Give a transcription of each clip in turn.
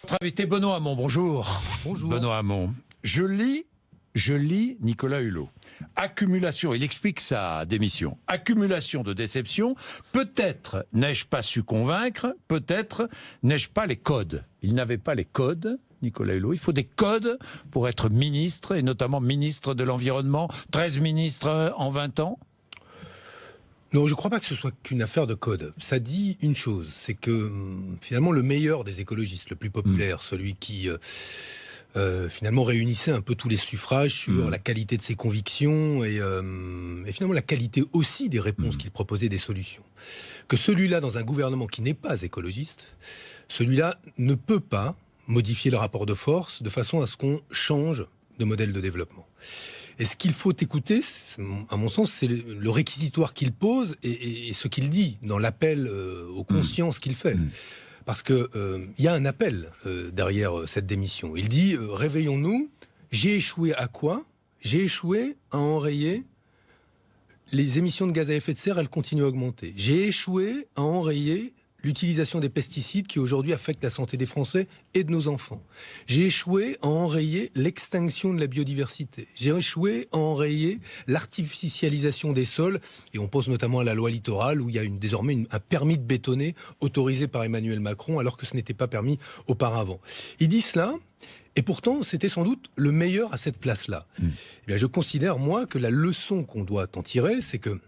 Notre invité Benoît Hamon, bonjour. Bonjour. Benoît Hamon. Je lis Nicolas Hulot. Accumulation, il explique sa démission. Accumulation de déceptions. Peut-être n'ai-je pas su convaincre, peut-être n'ai-je pas les codes. Il n'avait pas les codes, Nicolas Hulot. Il faut des codes pour être ministre, et notamment ministre de l'Environnement. 13 ministres en 20 ans. Non, je ne crois pas que ce soit qu'une affaire de code. Ça dit une chose, c'est que finalement le meilleur des écologistes, le plus populaire, celui qui finalement réunissait un peu tous les suffrages sur la qualité de ses convictions et finalement la qualité aussi des réponses qu'il proposait, des solutions. Que celui-là, dans un gouvernement qui n'est pas écologiste, celui-là ne peut pas modifier le rapport de force de façon à ce qu'on change de modèle de développement. Et ce qu'il faut écouter, à mon sens, c'est le réquisitoire qu'il pose et ce qu'il dit dans l'appel aux consciences qu'il fait. Parce que il y a un appel derrière cette démission. Il dit réveillons-nous. J'ai échoué à quoi? J'ai échoué à enrayer les émissions de gaz à effet de serre. Elles continuent à augmenter. J'ai échoué à enrayer l'utilisation des pesticides qui aujourd'hui affectent la santé des Français et de nos enfants. J'ai échoué à enrayer l'extinction de la biodiversité. J'ai échoué à enrayer l'artificialisation des sols. Et on pense notamment à la loi littorale où il y a désormais un permis de bétonner autorisé par Emmanuel Macron alors que ce n'était pas permis auparavant. Il dit cela. Et pourtant, c'était sans doute le meilleur à cette place-là. Eh bien, je considère, moi, que la leçon qu'on doit en tirer, c'est que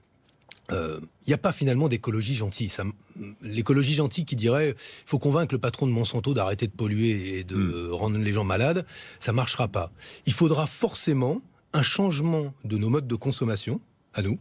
il n'y a pas finalement d'écologie gentille. L'écologie gentille qui dirait il faut convaincre le patron de Monsanto d'arrêter de polluer et de rendre les gens malades, ça ne marchera pas. Il faudra forcément un changement de nos modes de consommation, à nous,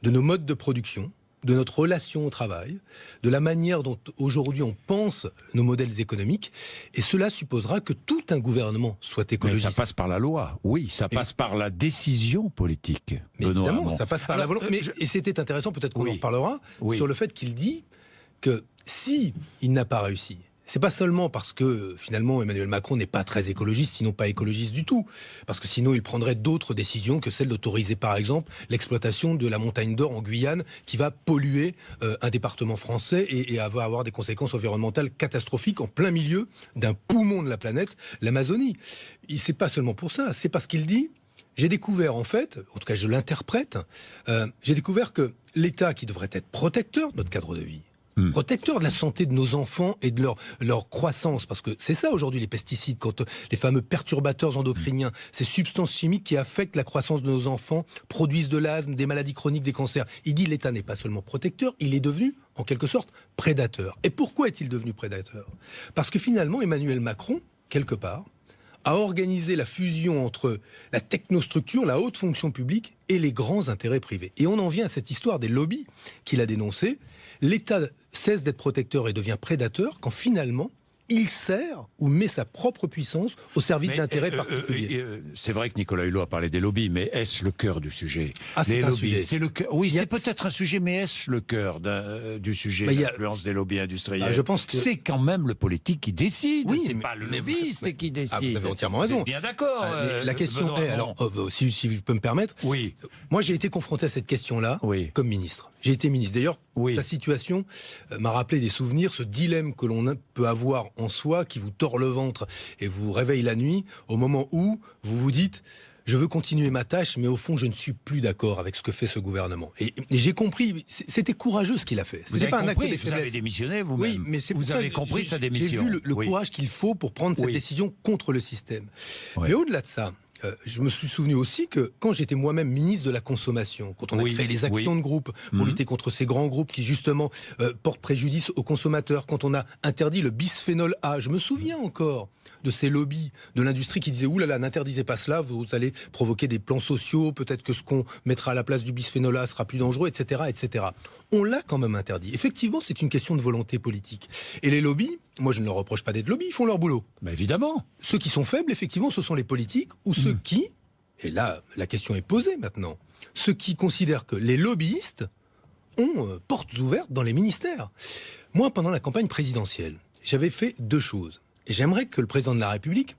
de nos modes de production, de notre relation au travail, de la manière dont aujourd'hui on pense nos modèles économiques, et cela supposera que tout un gouvernement soit écologiste. Mais ça passe par la loi, oui, ça passe par la décision politique. Mais évidemment, ça passe par la volonté. Et c'était intéressant, peut-être qu'on en reparlera, sur le fait qu'il dit que si il n'a pas réussi, c'est pas seulement parce que finalement Emmanuel Macron n'est pas très écologiste, sinon pas écologiste du tout, parce que sinon il prendrait d'autres décisions que celle d'autoriser par exemple l'exploitation de la montagne d'or en Guyane qui va polluer un département français et va avoir des conséquences environnementales catastrophiques en plein milieu d'un poumon de la planète, l'Amazonie. Et c'est pas seulement pour ça, c'est parce qu'il dit j'ai découvert en fait, en tout cas je l'interprète, j'ai découvert que l'État qui devrait être protecteur de notre cadre de vie, protecteur de la santé de nos enfants et de leur croissance, parce que c'est ça aujourd'hui les pesticides, quand les fameux perturbateurs endocriniens, ces substances chimiques qui affectent la croissance de nos enfants, produisent de l'asthme, des maladies chroniques, des cancers. Il dit l'État n'est pas seulement protecteur, il est devenu en quelque sorte prédateur. Et pourquoi est-il devenu prédateur? Parce que finalement Emmanuel Macron, quelque part, a organisé la fusion entre la technostructure, la haute fonction publique et les grands intérêts privés. Et on en vient à cette histoire des lobbies qu'il a dénoncée. L'État cesse d'être protecteur et devient prédateur quand finalement il sert ou met sa propre puissance au service d'intérêts particuliers. C'est vrai que Nicolas Hulot a parlé des lobbies, mais est-ce le cœur du sujet? C'est un sujet. Oui, c'est peut-être un sujet, mais est-ce le cœur du sujet, l'influence des lobbies industriels? Je pense que c'est quand même le politique qui décide, oui, c'est pas le lobbyiste qui décide. Vous avez entièrement raison. Bien d'accord. La question est, alors, si je peux me permettre, moi j'ai été confronté à cette question-là comme ministre. J'ai été ministre. D'ailleurs, sa situation m'a rappelé des souvenirs, ce dilemme que l'on peut avoir en soi, qui vous tord le ventre et vous réveille la nuit, au moment où vous vous dites « je veux continuer ma tâche, mais au fond, je ne suis plus d'accord avec ce que fait ce gouvernement ». Et j'ai compris, c'était courageux ce qu'il a fait. C'était pas un acte de faiblesse. Vous avez démissionné vous-même. Oui, mais vous avez compris sa démission. J'ai vu le courage qu'il faut pour prendre cette décision contre le système. Mais au-delà de ça, je me suis souvenu aussi que quand j'étais moi-même ministre de la Consommation, quand on a créé les actions de groupe pour lutter contre ces grands groupes qui justement portent préjudice aux consommateurs, quand on a interdit le bisphénol A, je me souviens encore de ces lobbies de l'industrie qui disaient « Ouh là là, n'interdisez pas cela, vous allez provoquer des plans sociaux, peut-être que ce qu'on mettra à la place du bisphénol A sera plus dangereux, etc. etc. » On l'a quand même interdit. Effectivement, c'est une question de volonté politique. Et les lobbies, moi je ne leur reproche pas d'être lobby, ils font leur boulot. Mais évidemment. Ceux qui sont faibles, effectivement, ce sont les politiques ou ceux qui, et là la question est posée maintenant, ceux qui considèrent que les lobbyistes ont portes ouvertes dans les ministères. Moi, pendant la campagne présidentielle, j'avais fait deux choses. Et j'aimerais que le président de la République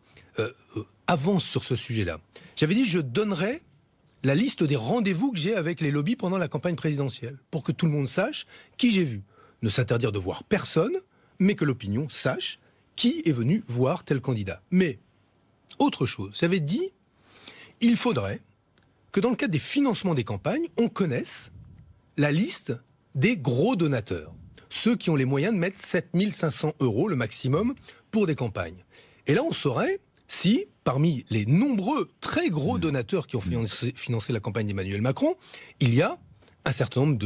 avance sur ce sujet-là. J'avais dit je donnerais la liste des rendez-vous que j'ai avec les lobbies pendant la campagne présidentielle, pour que tout le monde sache qui j'ai vu. Ne s'interdire de voir personne, mais que l'opinion sache qui est venu voir tel candidat. Mais, autre chose, j'avais dit, il faudrait que dans le cadre des financements des campagnes, on connaisse la liste des gros donateurs. Ceux qui ont les moyens de mettre 7 500 € le maximum pour des campagnes. Et là, on saurait si, parmi les nombreux très gros donateurs qui ont financé la campagne d'Emmanuel Macron, il y a un certain nombre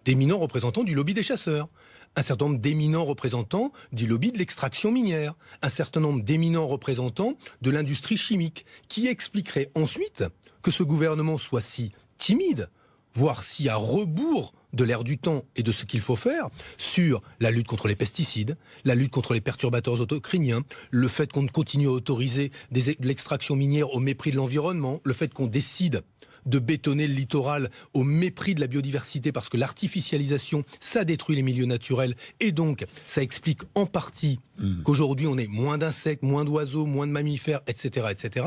d'éminents représentants du lobby des chasseurs, un certain nombre d'éminents représentants du lobby de l'extraction minière, un certain nombre d'éminents représentants de l'industrie chimique, qui expliqueraient ensuite que ce gouvernement soit si timide, voire si à rebours de l'ère du temps et de ce qu'il faut faire sur la lutte contre les pesticides, la lutte contre les perturbateurs endocriniens, le fait qu'on continue à autoriser de l'extraction minière au mépris de l'environnement, le fait qu'on décide de bétonner le littoral au mépris de la biodiversité parce que l'artificialisation, ça détruit les milieux naturels et donc ça explique en partie qu'aujourd'hui on ait moins d'insectes, moins d'oiseaux, moins de mammifères, etc., etc.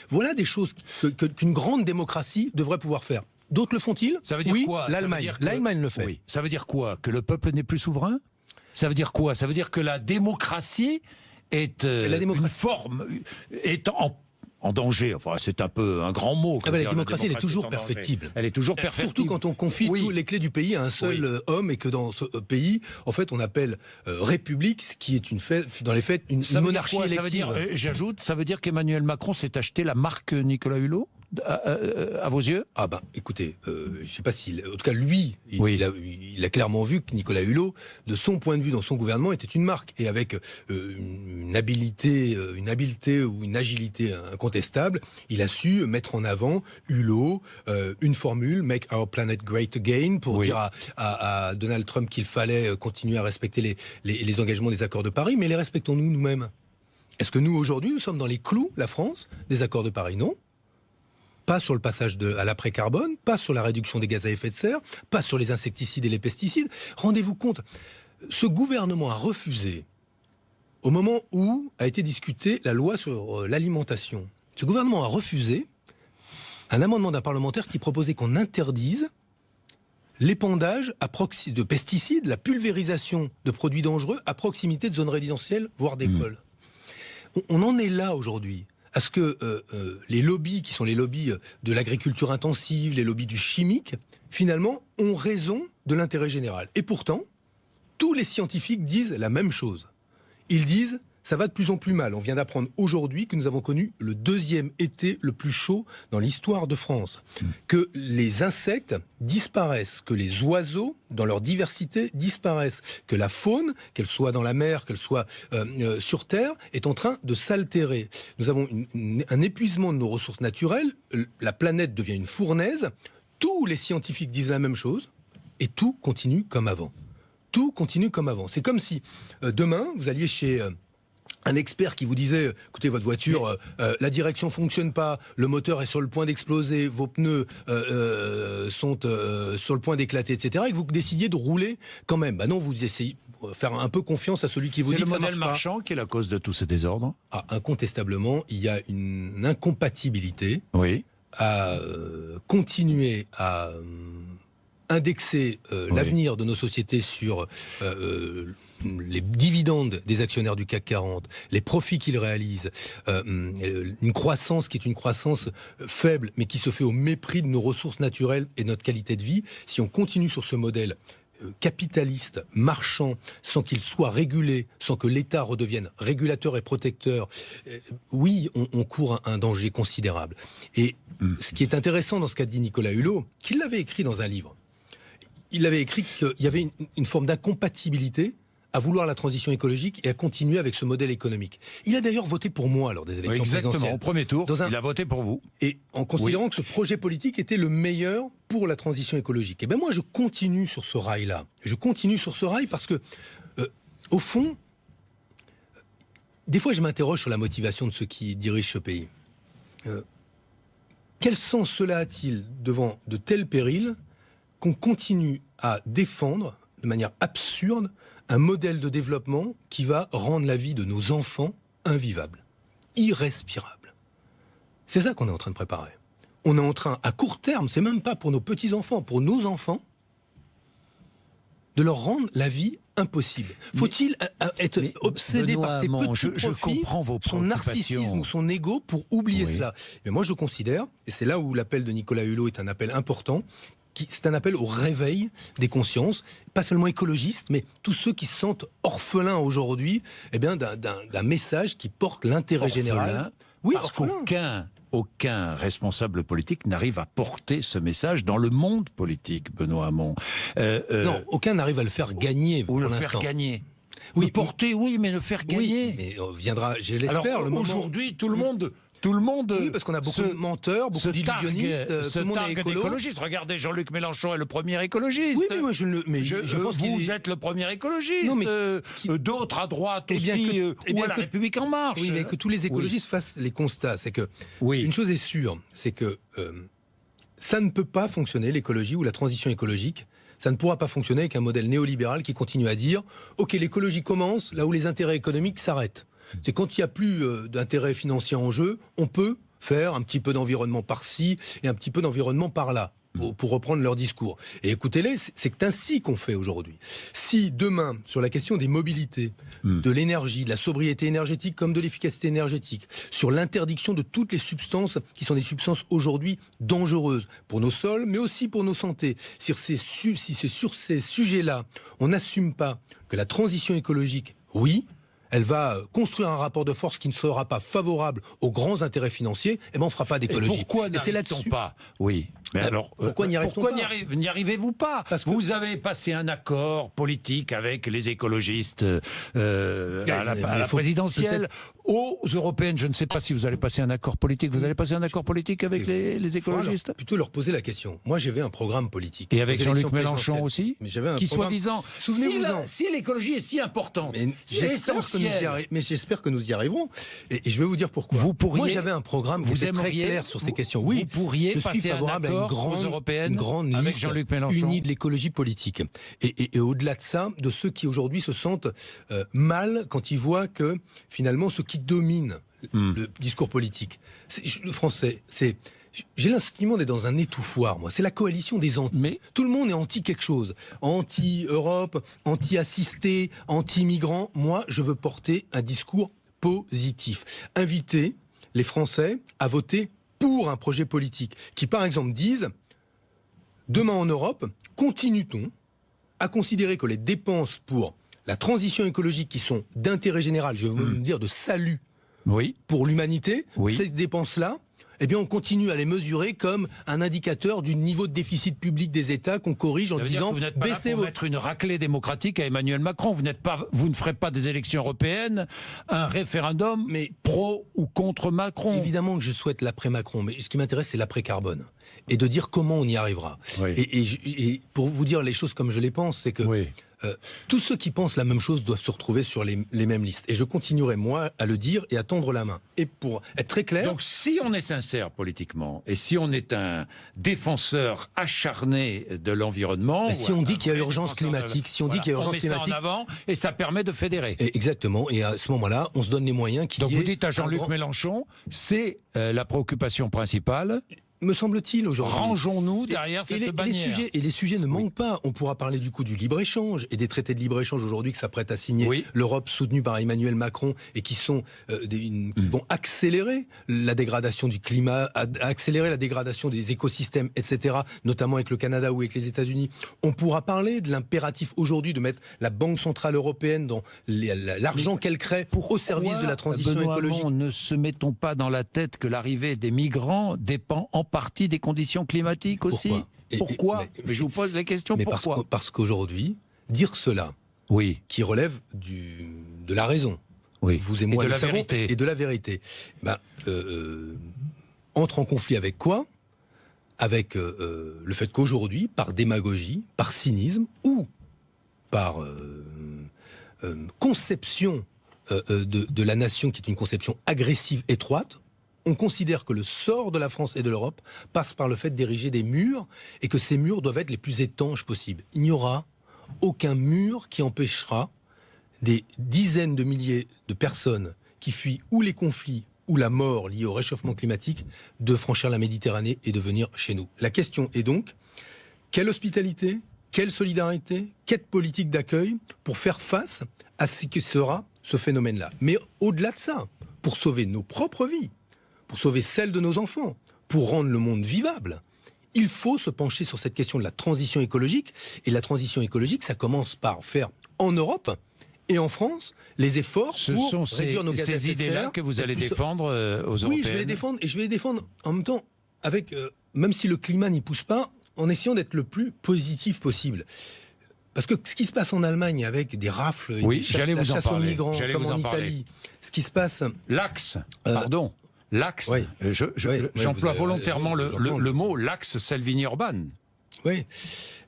Voilà des choses qu'une grande démocratie devrait pouvoir faire. D'autres le font-ils ? Ça veut dire oui, quoi ? L'Allemagne le fait. Oui. Ça veut dire quoi ? Que le peuple n'est plus souverain ? Ça veut dire quoi ? Ça veut dire que la démocratie est une forme, est en danger. Enfin, c'est un peu un grand mot. La démocratie, elle est toujours perfectible. Elle est toujours perfectible. Surtout quand on confie toutes les clés du pays à un seul homme et que dans ce pays, en fait, on appelle république, ce qui est dans les faits une monarchie élective. Ça veut dire, j'ajoute, ça veut dire qu'Emmanuel Macron s'est acheté la marque Nicolas Hulot à vos yeux ? Ah bah écoutez, je ne sais pas s'il... En tout cas, lui, il a clairement vu que Nicolas Hulot, de son point de vue dans son gouvernement, était une marque. Et avec une habileté ou une agilité incontestable, il a su mettre en avant Hulot, une formule, « Make our planet great again », pour dire à Donald Trump qu'il fallait continuer à respecter les engagements des accords de Paris. Mais les respectons-nous nous-mêmes ? Est-ce que nous, aujourd'hui, nous sommes dans les clous, la France, des accords de Paris ? Non. Pas sur le passage à l'après-carbone, pas sur la réduction des gaz à effet de serre, pas sur les insecticides et les pesticides. Rendez-vous compte, ce gouvernement a refusé, au moment où a été discutée la loi sur l'alimentation, ce gouvernement a refusé un amendement d'un parlementaire qui proposait qu'on interdise l'épandage de pesticides, la pulvérisation de produits dangereux à proximité de zones résidentielles, voire d'écoles. On en est là aujourd'hui. À ce que les lobbies, qui sont les lobbies de l'agriculture intensive, les lobbies du chimique, finalement, ont raison de l'intérêt général. Et pourtant, tous les scientifiques disent la même chose. Ils disent, ça va de plus en plus mal. On vient d'apprendre aujourd'hui que nous avons connu le 2e été le plus chaud dans l'histoire de France. Que les insectes disparaissent, que les oiseaux, dans leur diversité, disparaissent. Que la faune, qu'elle soit dans la mer, qu'elle soit sur Terre, est en train de s'altérer. Nous avons un épuisement de nos ressources naturelles. La planète devient une fournaise. Tous les scientifiques disent la même chose. Et tout continue comme avant. Tout continue comme avant. C'est comme si demain, vous alliez chez... un expert qui vous disait, écoutez, votre voiture, la direction fonctionne pas, le moteur est sur le point d'exploser, vos pneus sont sur le point d'éclater, etc. Et que vous décidiez de rouler quand même. Bah non, vous essayez de faire un peu confiance à celui qui vous dit que ça marche pas. C'est le modèle marchand qui est la cause de tous ces désordres ? Ah, incontestablement, il y a une incompatibilité à continuer à indexer l'avenir de nos sociétés sur... les dividendes des actionnaires du CAC 40, les profits qu'ils réalisent, une croissance qui est une croissance faible, mais qui se fait au mépris de nos ressources naturelles et de notre qualité de vie. Si on continue sur ce modèle capitaliste, marchand, sans qu'il soit régulé, sans que l'État redevienne régulateur et protecteur, oui, on court un danger considérable. Et ce qui est intéressant dans ce qu'a dit Nicolas Hulot, qu'il l'avait écrit dans un livre, il avait écrit qu'il y avait une forme d'incompatibilité à vouloir la transition écologique et à continuer avec ce modèle économique. Il a d'ailleurs voté pour moi lors des élections présidentielles. Exactement, au premier tour, il a voté pour vous. Et en considérant que ce projet politique était le meilleur pour la transition écologique. Et bien moi, je continue sur ce rail-là. Je continue sur ce rail parce que, au fond, des fois, je m'interroge sur la motivation de ceux qui dirigent ce pays. Quel sens cela a-t-il devant de tels périls qu'on continue à défendre de manière absurde un modèle de développement qui va rendre la vie de nos enfants invivable, irrespirable. C'est ça qu'on est en train de préparer. On est en train, à court terme, c'est même pas pour nos petits-enfants, pour nos enfants, de leur rendre la vie impossible. Faut-il être obsédé Benoît par ses Hamon, petits je profits, comprends vos son narcissisme ou son ego pour oublier cela? Mais moi, je considère, et c'est là où l'appel de Nicolas Hulot est un appel important, c'est un appel au réveil des consciences, pas seulement écologistes, mais tous ceux qui se sentent orphelins aujourd'hui, d'un message qui porte l'intérêt général. Oui, parce qu'aucun responsable politique n'arrive à porter ce message dans le monde politique, Benoît Hamon. Non, aucun n'arrive à le faire gagner pour l'instant. Le faire gagner. Oui, le porter, oui, mais le faire gagner. Oui, mais viendra, je l'espère, le moment. Aujourd'hui, tout le monde. Oui, parce qu'on a beaucoup de menteurs, beaucoup d'illusionnistes, tout le monde est écologiste. Regardez, Jean-Luc Mélenchon est le premier écologiste. Oui, mais moi je pense vous êtes le premier écologiste. Non, mais d'autres à droite aussi, ou à la République en marche. Oui, mais que tous les écologistes fassent les constats. C'est que une chose est sûre, c'est que ça ne peut pas fonctionner, l'écologie ou la transition écologique. Ça ne pourra pas fonctionner avec un modèle néolibéral qui continue à dire « Ok, l'écologie commence là où les intérêts économiques s'arrêtent ». C'est quand il n'y a plus d'intérêt financier en jeu, on peut faire un petit peu d'environnement par-ci et un petit peu d'environnement par-là, pour reprendre leur discours. Et écoutez-les, c'est ainsi qu'on fait aujourd'hui. Si demain, sur la question des mobilités, de l'énergie, de la sobriété énergétique comme de l'efficacité énergétique, sur l'interdiction de toutes les substances qui sont des substances aujourd'hui dangereuses pour nos sols, mais aussi pour nos santé, si c'est sur ces sujets-là, on n'assume pas que la transition écologique, oui, elle va construire un rapport de force qui ne sera pas favorable aux grands intérêts financiers, et on ne fera pas d'écologie. Pourquoi n'y pas? Oui. Mais alors, pourquoi n'y arrive-t-on pas? N'y arrivez-vous pas? Parce que vous avez passé un accord politique avec les écologistes à la présidentielle. Aux européennes, je ne sais pas si vous allez passer un accord politique. Vous allez passer un accord politique avec les écologistes? Alors, plutôt leur poser la question. Moi, j'avais un programme politique. Et avec Jean-Luc Mélenchon aussi, mais j'avais un qui programme... soi-disant, si l'écologie est si importante, mais j'espère que nous y arriverons. Et je vais vous dire pourquoi. Moi, j'avais un programme qui était très clair sur ces questions. Oui, vous pourriez passer un accord aux européennes avec Jean-Luc Mélenchon unie de l'écologie politique. Et au-delà de ça, de ceux qui aujourd'hui se sentent mal quand ils voient que finalement ce qui domine le discours politique, le français, c'est... J'ai l'instinct d'être dans un étouffoir, moi. C'est la coalition des anti. Mais tout le monde est anti quelque chose. Anti-Europe, anti-assisté, anti-migrants. Moi, je veux porter un discours positif. Inviter les Français à voter pour un projet politique qui, par exemple, dise demain en Europe, continue-t-on à considérer que les dépenses pour la transition écologique qui sont d'intérêt général, je veux dire de salut pour l'humanité, ces dépenses-là, eh bien, on continue à les mesurer comme un indicateur du niveau de déficit public des États qu'on corrige en disant vous n'êtes pas là pour mettre une raclée démocratique à Emmanuel Macron. Vous ne ferez pas des élections européennes un référendum pro ou contre Macron. Évidemment que je souhaite l'après-Macron, mais ce qui m'intéresse, c'est l'après-carbone. Et de dire comment on y arrivera. Et pour vous dire les choses comme je les pense, c'est que tous ceux qui pensent la même chose doivent se retrouver sur les mêmes listes. Et je continuerai, moi, à le dire et à tendre la main. Et pour être très clair... Donc, si on est sincère politiquement, et si on est un défenseur acharné de l'environnement... si on dit qu'il y a urgence climatique, on met ça en avant, et ça permet de fédérer. Exactement. Et à ce moment-là, on se donne les moyens qu'il y ait... Donc, vous dites à Jean-Luc Mélenchon, c'est la préoccupation principale... Me semble-t-il aujourd'hui. Rangeons-nous derrière cette bannière. Les sujets ne manquent pas. On pourra parler du coup du libre-échange et des traités de libre-échange aujourd'hui que s'apprête à signer l'Europe soutenue par Emmanuel Macron et qui sont qui vont accélérer la dégradation du climat, accélérer la dégradation des écosystèmes, etc., notamment avec le Canada ou avec les États-Unis. On pourra parler de l'impératif aujourd'hui de mettre la Banque Centrale Européenne dans l'argent qu'elle crée au service de la transition écologique. Ne se mettons pas dans la tête que l'arrivée des migrants dépend en partie des conditions climatiques aussi. Pourquoi? Mais je vous pose la question, pourquoi? Parce qu'aujourd'hui, dire cela, qui relève de la raison, vous et moi le savons, et de la vérité, entre en conflit avec quoi? Avec le fait qu'aujourd'hui, par démagogie, par cynisme, ou par conception de la nation qui est une conception agressive, étroite, on considère que le sort de la France et de l'Europe passe par le fait d'ériger des murs et que ces murs doivent être les plus étanches possibles. Il n'y aura aucun mur qui empêchera des dizaines de milliers de personnes qui fuient ou les conflits ou la mort liée au réchauffement climatique de franchir la Méditerranée et de venir chez nous. La question est donc, quelle hospitalité, quelle solidarité, quelle politique d'accueil pour faire face à ce que sera ce phénomène-là. Mais au-delà de ça, pour sauver nos propres vies, pour sauver celles de nos enfants, pour rendre le monde vivable, il faut se pencher sur cette question de la transition écologique. Et la transition écologique, ça commence par faire en Europe et en France les efforts pour réduire nos gaz à effet de serre. Ces idées-là que vous allez défendre aux Européennes. Oui, je vais les défendre, et je vais les défendre en même temps avec, même si le climat n'y pousse pas, en essayant d'être le plus positif possible. Parce que ce qui se passe en Allemagne avec des rafles, la chasse aux migrants, comme en Italie, ce qui se passe... L'axe, l'axe, oui, j'emploie volontairement le mot l'axe Salvini-Orban. Oui,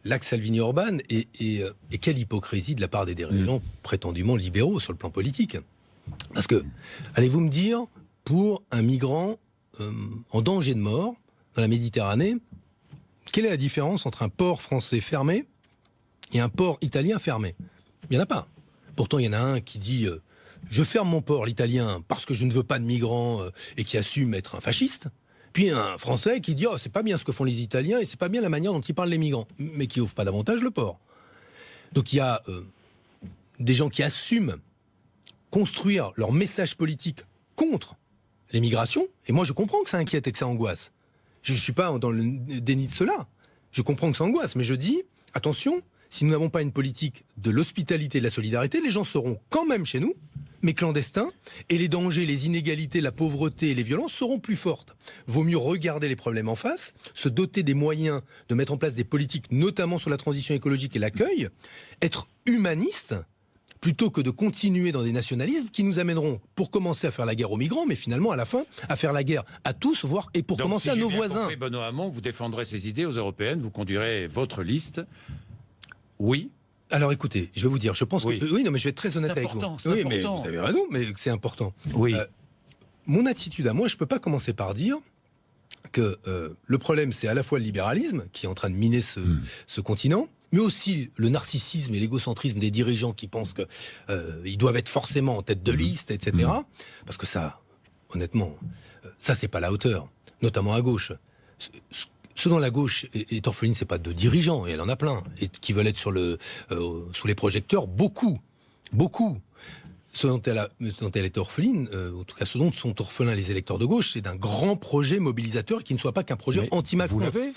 l'axe Salvini-Orban, et quelle hypocrisie de la part des dirigeants prétendument libéraux sur le plan politique. Parce que, allez-vous me dire, pour un migrant en danger de mort dans la Méditerranée, quelle est la différence entre un port français fermé et un port italien fermé? Il n'y en a pas. Pourtant, il y en a un qui dit je ferme mon port, l'italien, parce que je ne veux pas de migrants et qui assume être un fasciste. Puis un Français qui dit c'est pas bien ce que font les Italiens et c'est pas bien la manière dont ils parlent les migrants, mais qui ouvre pas davantage le port. Donc il y a des gens qui assument construire leur message politique contre les migrations, et moi je comprends que ça inquiète et que ça angoisse. Je ne suis pas dans le déni de cela. Je comprends que ça angoisse, mais je dis, attention, si nous n'avons pas une politique de l'hospitalité et de la solidarité, les gens seront quand même chez nous, mais clandestins, et les dangers, les inégalités, la pauvreté et les violences seront plus fortes. Vaut mieux regarder les problèmes en face, se doter des moyens de mettre en place des politiques, notamment sur la transition écologique et l'accueil, être humaniste, plutôt que de continuer dans des nationalismes qui nous amèneront, pour commencer, à faire la guerre aux migrants, mais finalement, à la fin, à faire la guerre à tous, voire, et pour commencer, à nos voisins. Donc, si Benoît Hamon, vous défendrez ces idées aux européennes, vous conduirez votre liste. Oui. Alors écoutez, je vais vous dire, je pense que... Oui, non, mais je vais être très honnête avec vous. Oui, mais vous avez raison, mais c'est important. Oui. Mon attitude à moi, je ne peux pas commencer par dire que le problème, c'est à la fois le libéralisme, qui est en train de miner ce continent, mais aussi le narcissisme et l'égocentrisme des dirigeants qui pensent qu'ils doivent être forcément en tête de liste, etc. Parce que ça, honnêtement, ça, c'est pas la hauteur, notamment à gauche. Ce dont la gauche est orpheline, c'est pas de dirigeants, et elle en a plein, et qui veulent être sous les projecteurs, beaucoup. Ce dont elle est orpheline, en tout cas ce dont sont orphelins les électeurs de gauche, c'est d'un grand projet mobilisateur qui ne soit pas qu'un projet anti-Macron. Vous l'avez,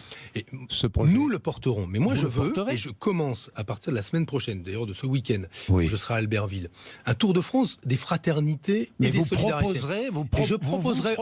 ce projet. Nous le porterons, mais moi je veux, et je commence à partir de la semaine prochaine, d'ailleurs de ce week-end, où je serai à Albertville, un Tour de France des fraternités et des solidarités. Et je proposerai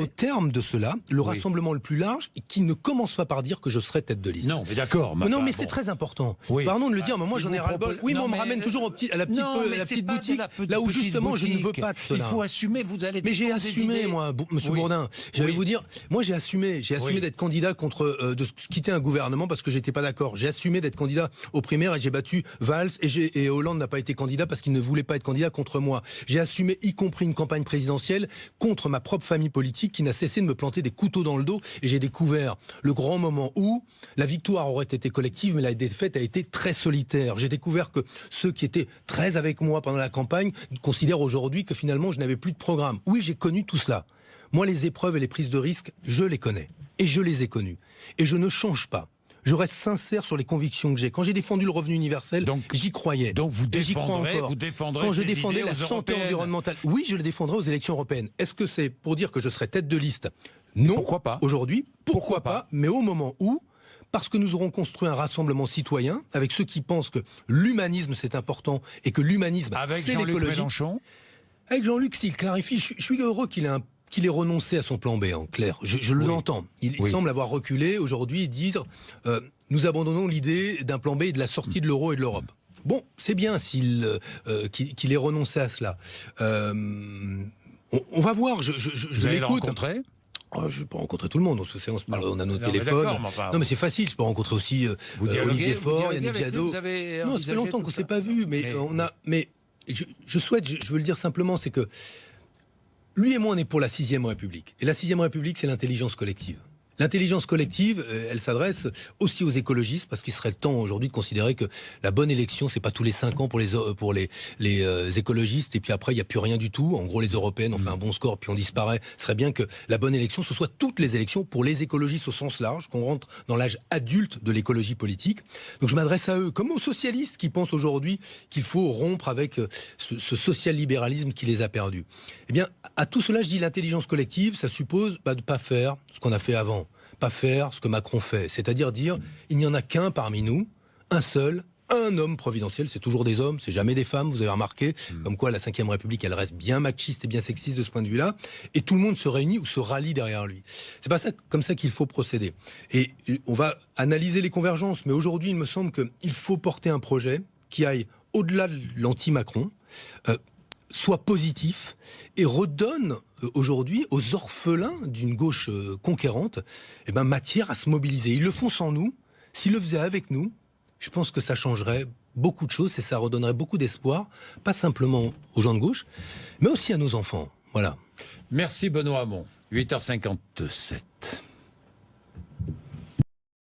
au terme de cela le rassemblement le plus large, qui ne commence pas par dire que je serai tête de liste. Non, mais d'accord. Non, mais c'est très important. Pardon de le dire, mais moi j'en ai ras-le-bol. Oui, mais on me ramène toujours à la petite boutique. Là où justement je ne veux pas de cela. Il faut assumer, vous allez... Mais j'ai assumé, moi, monsieur Bourdin. J'allais vous dire, moi j'ai assumé d'être candidat contre, de quitter un gouvernement parce que j'étais pas d'accord. J'ai assumé d'être candidat aux primaires et j'ai battu Valls, et Hollande n'a pas été candidat parce qu'il ne voulait pas être candidat contre moi. J'ai assumé, y compris une campagne présidentielle, contre ma propre famille politique qui n'a cessé de me planter des couteaux dans le dos, et j'ai découvert le grand moment où la victoire aurait été collective mais la défaite a été très solitaire. J'ai découvert que ceux qui étaient très avec moi pendant la campagne considère aujourd'hui que finalement je n'avais plus de programme. Oui, j'ai connu tout cela. Moi, les épreuves et les prises de risques, je les connais. Et je les ai connues. Et je ne change pas. Je reste sincère sur les convictions que j'ai. Quand j'ai défendu le revenu universel, j'y croyais. Donc vous défendrez quand je défendais la santé environnementale. Oui, je le défendrai aux élections européennes. Est-ce que c'est pour dire que je serai tête de liste? Non. Pourquoi pas? Aujourd'hui, pourquoi pas? Mais au moment où, parce que nous aurons construit un rassemblement citoyen avec ceux qui pensent que l'humanisme c'est important et que l'humanisme c'est l'écologie. Avec Jean-Luc, s'il clarifie, je suis heureux qu'il ait renoncé à son plan B, en clair. Je l'entends. Il semble avoir reculé aujourd'hui et dire nous abandonnons l'idée d'un plan B et de la sortie de l'euro et de l'Europe. Bon, c'est bien qu'il ait renoncé à cela. On va voir, je l'écoute. Je peux rencontrer tout le monde. On a nos téléphones. Non, mais c'est facile. Je peux rencontrer aussi Olivier Faure, Yannick Jadot. Non, ça fait longtemps qu'on ne s'est pas vu, mais je souhaite, je veux le dire simplement, c'est que lui et moi, on est pour la 6ème République. Et la 6ème République, c'est l'intelligence collective. L'intelligence collective, elle s'adresse aussi aux écologistes, parce qu'il serait temps aujourd'hui de considérer que la bonne élection, c'est pas tous les 5 ans pour les écologistes, et puis après, il n'y a plus rien du tout. En gros, les européennes ont fait un bon score, puis on disparaît. Ce serait bien que la bonne élection, ce soit toutes les élections pour les écologistes au sens large, qu'on rentre dans l'âge adulte de l'écologie politique. Donc je m'adresse à eux, comme aux socialistes qui pensent aujourd'hui qu'il faut rompre avec ce social-libéralisme qui les a perdus. Eh bien, à tout cela, je dis l'intelligence collective, ça suppose de ne pas faire ce qu'on a fait avant. Pas faire ce que Macron fait, c'est-à-dire dire il n'y en a qu'un parmi nous, un seul, un homme providentiel, c'est toujours des hommes, c'est jamais des femmes, vous avez remarqué, comme quoi la Ve République, elle reste bien machiste et bien sexiste de ce point de vue-là, et tout le monde se réunit ou se rallie derrière lui. C'est pas ça, comme ça qu'il faut procéder. Et on va analyser les convergences, mais aujourd'hui, il me semble qu'il faut porter un projet qui aille au-delà de l'anti-Macron, soit positif et redonne aujourd'hui aux orphelins d'une gauche conquérante matière à se mobiliser. Ils le font sans nous. S'ils le faisaient avec nous, je pense que ça changerait beaucoup de choses et ça redonnerait beaucoup d'espoir, pas simplement aux gens de gauche, mais aussi à nos enfants. Voilà. Merci Benoît Hamon. 8h57.